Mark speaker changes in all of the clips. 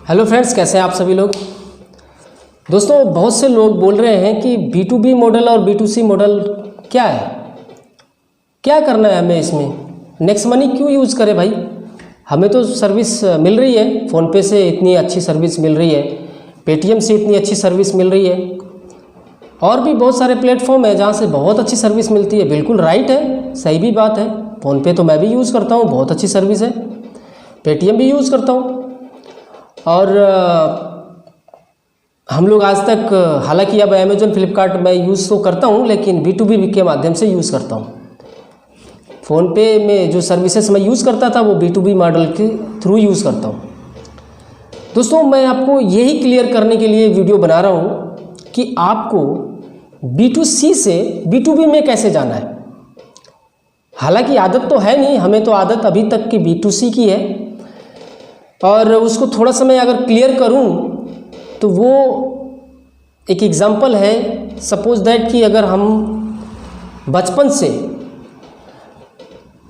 Speaker 1: Hello friends, कैसे हैं आप सभी लोग। दोस्तों, बहुत से लोग बोल रहे हैं कि B2B मॉडल और B2C मॉडल क्या है, क्या करना है हमें इसमें, नेक्स्ट मनी क्यों यूज़ करें भाई। हमें तो सर्विस मिल रही है, फ़ोनपे से इतनी अच्छी सर्विस मिल रही है, पेटीएम से इतनी अच्छी सर्विस मिल रही है, और भी बहुत सारे प्लेटफॉर्म है जहाँ से बहुत अच्छी सर्विस मिलती है। बिल्कुल राइट है, सही भी बात है। फ़ोनपे तो मैं भी यूज़ करता हूँ, बहुत अच्छी सर्विस है। पेटीएम भी यूज़ करता हूँ। और हम लोग आज तक, हालांकि अब अमेज़न फ्लिपकार्ट मैं यूज़ तो करता हूँ, लेकिन B2B के माध्यम से यूज़ करता हूँ। फ़ोनपे में जो सर्विसेज मैं यूज़ करता था वो B2B मॉडल के थ्रू यूज़ करता हूँ। दोस्तों, मैं आपको यही क्लियर करने के लिए वीडियो बना रहा हूँ कि आपको B2C से B2B में कैसे जाना है। हालांकि आदत तो है नहीं, हमें तो आदत अभी तक की B2C की है, और उसको थोड़ा सा मैं अगर क्लियर करूं तो वो एक एग्ज़ाम्पल है। सपोज दैट कि अगर हम बचपन से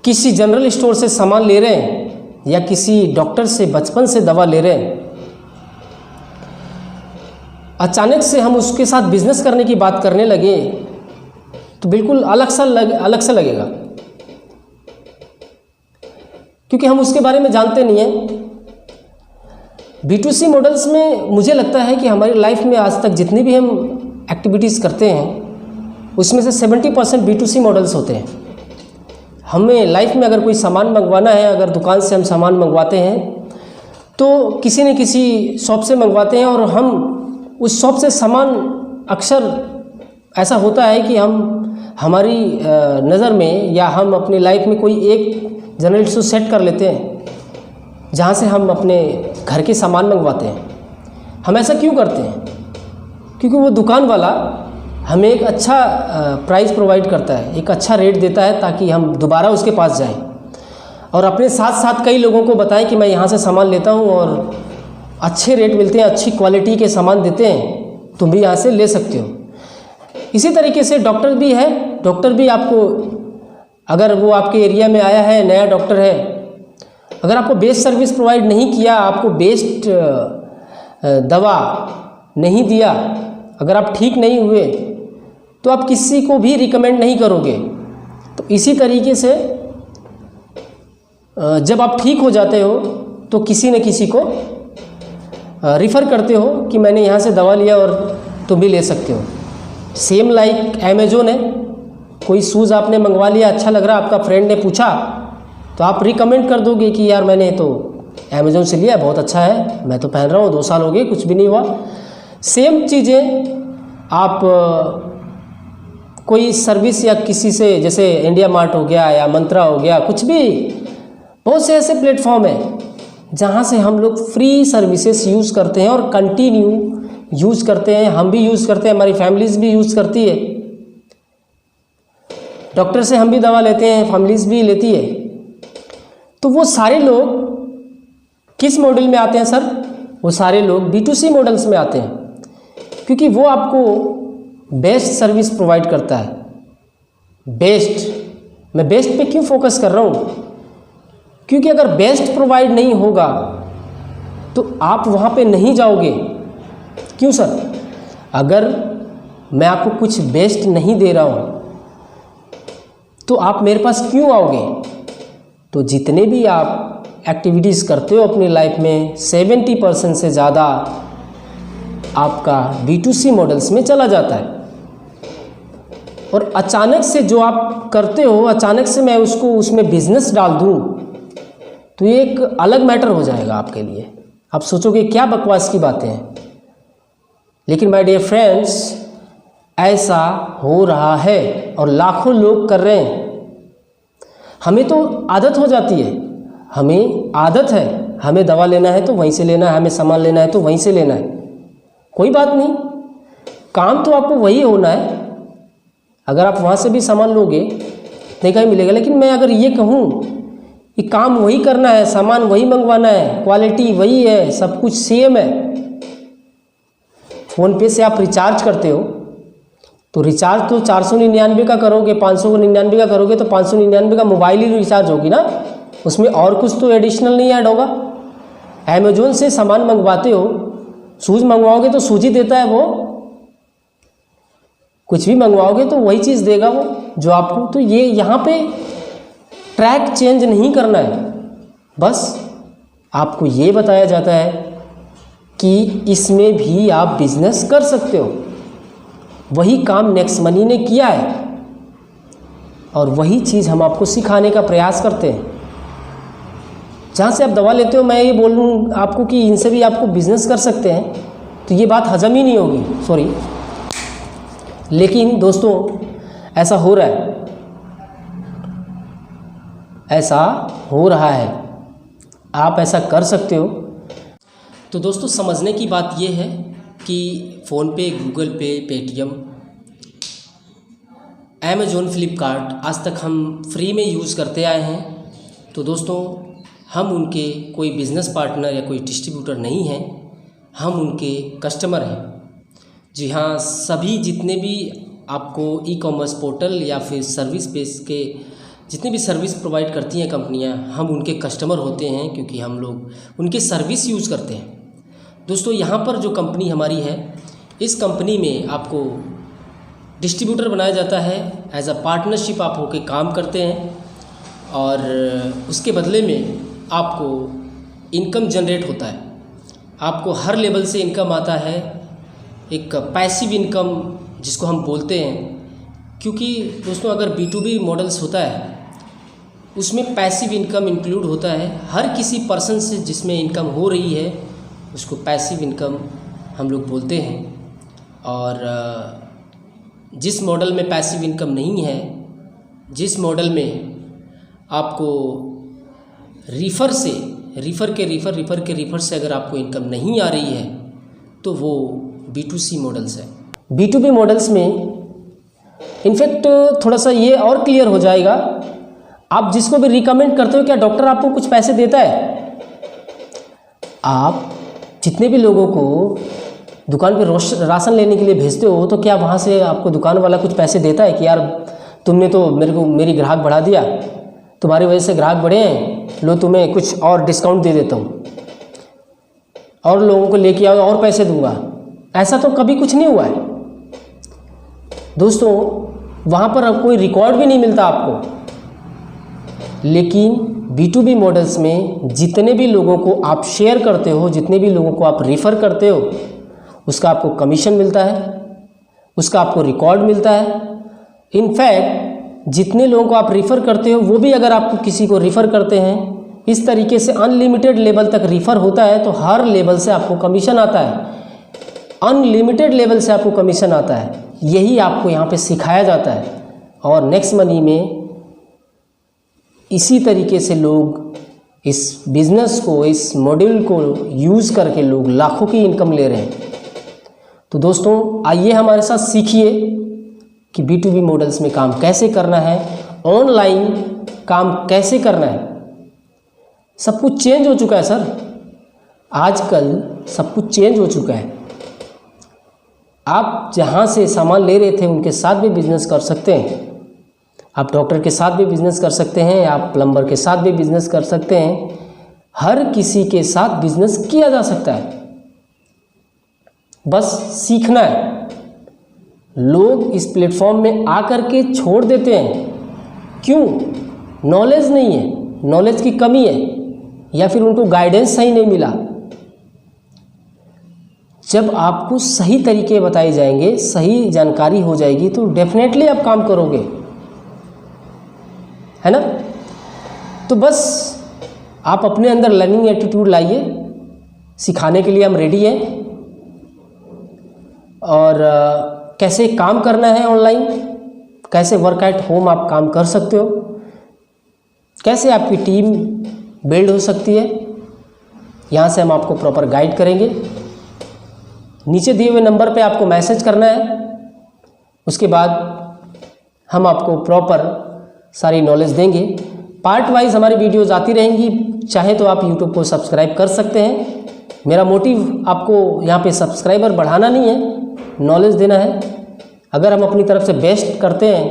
Speaker 1: किसी जनरल स्टोर से सामान ले रहे हैं या किसी डॉक्टर से बचपन से दवा ले रहे हैं, अचानक से हम उसके साथ बिजनेस करने की बात करने लगे तो बिल्कुल अलग सा लगेगा, क्योंकि हम उसके बारे में जानते नहीं हैं। B2C मॉडल्स में मुझे लगता है कि हमारी लाइफ में आज तक जितनी भी हम एक्टिविटीज़ करते हैं उसमें से 70% B2C मॉडल्स होते हैं। हमें लाइफ में अगर कोई सामान मंगवाना है, अगर दुकान से हम सामान मंगवाते हैं तो किसी न किसी शॉप से मंगवाते हैं, और हम उस शॉप से सामान अक्सर ऐसा होता है कि हम हमारी नज़र में या हम अपनी लाइफ में कोई एक जनरल स्टोर सेट कर लेते हैं जहाँ से हम अपने घर के सामान मंगवाते हैं। हम ऐसा क्यों करते हैं? क्योंकि वो दुकान वाला हमें एक अच्छा प्राइस प्रोवाइड करता है, एक अच्छा रेट देता है, ताकि हम दोबारा उसके पास जाएं और अपने साथ साथ कई लोगों को बताएं कि मैं यहाँ से सामान लेता हूँ और अच्छे रेट मिलते हैं, अच्छी क्वालिटी के सामान देते हैं, तुम भी यहाँ से ले सकते हो। इसी तरीके से डॉक्टर भी है। डॉक्टर भी आपको, अगर वो आपके एरिया में आया है, नया डॉक्टर है, अगर आपको बेस्ट सर्विस प्रोवाइड नहीं किया, आपको बेस्ट दवा नहीं दिया, अगर आप ठीक नहीं हुए तो आप किसी को भी रिकमेंड नहीं करोगे। तो इसी तरीके से जब आप ठीक हो जाते हो तो किसी न किसी को रिफ़र करते हो कि मैंने यहाँ से दवा लिया और तुम भी ले सकते हो। सेम लाइक अमेज़न है, कोई शूज़ आपने मंगवा लिया, अच्छा लग रहा, आपका फ्रेंड ने पूछा तो आप रिकमेंड कर दोगे कि यार मैंने तो अमेज़न से लिया, बहुत अच्छा है, मैं तो पहन रहा हूँ, 2 साल हो गए, कुछ भी नहीं हुआ। सेम चीज़ें आप कोई सर्विस या किसी से, जैसे इंडिया मार्ट हो गया या मंत्रा हो गया, कुछ भी, बहुत से ऐसे प्लेटफॉर्म हैं जहाँ से हम लोग फ्री सर्विसेज यूज़ करते हैं और कंटिन्यू यूज़ करते हैं। हम भी यूज़ करते हैं, हमारी फैमिलीज़ भी यूज़ करती है। डॉक्टर से हम भी दवा लेते हैं, फैमिलीज़ भी लेती है। तो वो सारे लोग किस मॉडल में आते हैं सर? वो सारे लोग B2C मॉडल्स में आते हैं, क्योंकि वो आपको बेस्ट सर्विस प्रोवाइड करता है। बेस्ट, मैं बेस्ट पे क्यों फोकस कर रहा हूँ? क्योंकि अगर बेस्ट प्रोवाइड नहीं होगा तो आप वहाँ पे नहीं जाओगे। क्यों सर? अगर मैं आपको कुछ बेस्ट नहीं दे रहा हूँ तो आप मेरे पास क्यों आओगे? तो जितने भी आप एक्टिविटीज़ करते हो अपनी लाइफ में, 70% से ज़्यादा आपका B2C मॉडल्स में चला जाता है। और अचानक से जो आप करते हो, अचानक से मैं उसको उसमें बिजनेस डाल दूँ तो ये एक अलग मैटर हो जाएगा आपके लिए। आप सोचोगे क्या बकवास की बातें हैं, लेकिन माय डियर फ्रेंड्स, ऐसा हो रहा है और लाखों लोग कर रहे हैं। हमें तो आदत हो जाती है, हमें आदत है, हमें दवा लेना है तो वहीं से लेना है, हमें सामान लेना है तो वहीं से लेना है। कोई बात नहीं, काम तो आपको वही होना है। अगर आप वहाँ से भी सामान लोगे नहीं कहीं मिलेगा। लेकिन मैं अगर ये कहूँ कि काम वही करना है, सामान वही मंगवाना है, क्वालिटी वही है, सब कुछ सेम है। फ़ोनपे से आप रिचार्ज करते हो तो रिचार्ज तो 499 का करोगे, 599 का करोगे तो 599 का मोबाइल ही रिचार्ज होगी ना, उसमें और कुछ तो एडिशनल नहीं ऐड होगा। अमेजोन से सामान मंगवाते हो, शूज़ मंगवाओगे तो शूज़ ही देता है वो, कुछ भी मंगवाओगे तो वही चीज़ देगा वो जो आपको। तो ये यहाँ पे ट्रैक चेंज नहीं करना है, बस आपको ये बताया जाता है कि इसमें भी आप बिजनेस कर सकते हो। वही काम नेक्स्ट मनी ने किया है और वही चीज़ हम आपको सिखाने का प्रयास करते हैं। जहाँ से आप दवा लेते हो, मैं ये बोलूँ आपको कि इनसे भी आपको बिजनेस कर सकते हैं, तो ये बात हजम ही नहीं होगी, सॉरी। लेकिन दोस्तों ऐसा हो रहा है, ऐसा हो रहा है, आप ऐसा कर सकते हो। तो दोस्तों समझने की बात ये है कि फ़ोनपे, गूगल पे, पेटीएम, अमेजोन, फ्लिपकार्ट आज तक हम फ्री में यूज़ करते आए हैं। तो दोस्तों हम उनके कोई बिज़नेस पार्टनर या कोई डिस्ट्रीब्यूटर नहीं हैं, हम उनके कस्टमर हैं। जी हाँ, सभी जितने भी आपको ई कॉमर्स पोर्टल या फिर सर्विस बेस के जितने भी सर्विस प्रोवाइड करती हैं कंपनियां, हम उनके कस्टमर होते हैं, क्योंकि हम लोग उनकी सर्विस यूज़ करते हैं। दोस्तों यहाँ पर जो कंपनी हमारी है, इस कंपनी में आपको डिस्ट्रीब्यूटर बनाया जाता है, एज अ पार्टनरशिप आप होके काम करते हैं और उसके बदले में आपको इनकम जनरेट होता है। आपको हर लेवल से इनकम आता है, एक पैसिव इनकम जिसको हम बोलते हैं। क्योंकि दोस्तों अगर B2B मॉडल्स होता है उसमें पैसिव इनकम इंक्लूड होता है। हर किसी पर्सन से जिसमें इनकम हो रही है उसको पैसिव इनकम हम लोग बोलते हैं। और जिस मॉडल में पैसिव इनकम नहीं है, जिस मॉडल में आपको रिफ़र के रिफ़र से अगर आपको इनकम नहीं आ रही है, तो वो B2C मॉडल्स है। B2B मॉडल्स में इनफैक्ट थोड़ा सा ये और क्लियर हो जाएगा। आप जिसको भी रिकमेंड करते हो, क्या डॉक्टर आपको कुछ पैसे देता है? आप जितने भी लोगों को दुकान पे राशन लेने के लिए भेजते हो, तो क्या वहाँ से आपको दुकान वाला कुछ पैसे देता है कि यार तुमने तो मेरी ग्राहक बढ़ा दिया, तुम्हारी वजह से ग्राहक बढ़े हैं, लो तुम्हें कुछ और डिस्काउंट दे देता हूँ और लोगों को लेके आओ और पैसे दूंगा? ऐसा तो कभी कुछ नहीं हुआ है दोस्तों। वहाँ पर अब कोई रिकॉर्ड भी नहीं मिलता आपको। लेकिन B2B मॉडल्स में जितने भी लोगों को आप शेयर करते हो, जितने भी लोगों को आप रेफ़र करते हो, उसका आपको कमीशन मिलता है, उसका आपको रिकॉर्ड मिलता है। इनफैक्ट जितने लोगों को आप रेफ़र करते हो, वो भी अगर आपको किसी को रेफ़र करते हैं इस तरीके से अनलिमिटेड लेवल तक रेफ़र होता है, तो हर लेवल से आपको कमीशन आता है, अनलिमिटेड लेवल से आपको कमीशन आता है। यही आपको यहाँ पे सिखाया जाता है। और नेक्स्ट मनी में इसी तरीके से लोग इस बिज़नेस को, इस मॉड्यूल को यूज़ करके लोग लाखों की इनकम ले रहे हैं। तो दोस्तों आइए हमारे साथ सीखिए कि B2B मॉडल्स में काम कैसे करना है, ऑनलाइन काम कैसे करना है। सब कुछ चेंज हो चुका है सर, आजकल सब कुछ चेंज हो चुका है। आप जहाँ से सामान ले रहे थे उनके साथ भी बिजनेस कर सकते हैं, आप डॉक्टर के साथ भी बिजनेस कर सकते हैं, आप प्लम्बर के साथ भी बिजनेस कर सकते हैं। हर किसी के साथ बिजनेस किया जा सकता है, बस सीखना है। लोग इस प्लेटफॉर्म में आकर के छोड़ देते हैं, क्यों? नॉलेज नहीं है, नॉलेज की कमी है, या फिर उनको गाइडेंस सही नहीं मिला। जब आपको सही तरीके बताए जाएंगे, सही जानकारी हो जाएगी, तो डेफिनेटली आप काम करोगे, है ना? तो बस आप अपने अंदर लर्निंग एटीट्यूड लाइए, सिखाने के लिए हम रेडी हैं। और कैसे काम करना है ऑनलाइन, कैसे वर्क एट होम आप काम कर सकते हो, कैसे आपकी टीम बिल्ड हो सकती है, यहाँ से हम आपको प्रॉपर गाइड करेंगे। नीचे दिए हुए नंबर पे आपको मैसेज करना है, उसके बाद हम आपको प्रॉपर सारी नॉलेज देंगे। पार्ट वाइज हमारी वीडियोज़ आती रहेंगी, चाहे तो आप यूट्यूब को सब्सक्राइब कर सकते हैं। मेरा मोटिव आपको यहाँ पे सब्सक्राइबर बढ़ाना नहीं है, नॉलेज देना है। अगर हम अपनी तरफ से बेस्ट करते हैं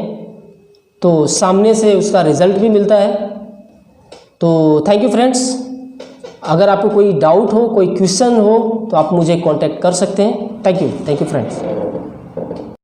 Speaker 1: तो सामने से उसका रिज़ल्ट भी मिलता है। तो थैंक यू फ्रेंड्स, अगर आपको कोई डाउट हो, कोई क्वेश्चन हो तो आप मुझे कांटेक्ट कर सकते हैं। Thank you friends.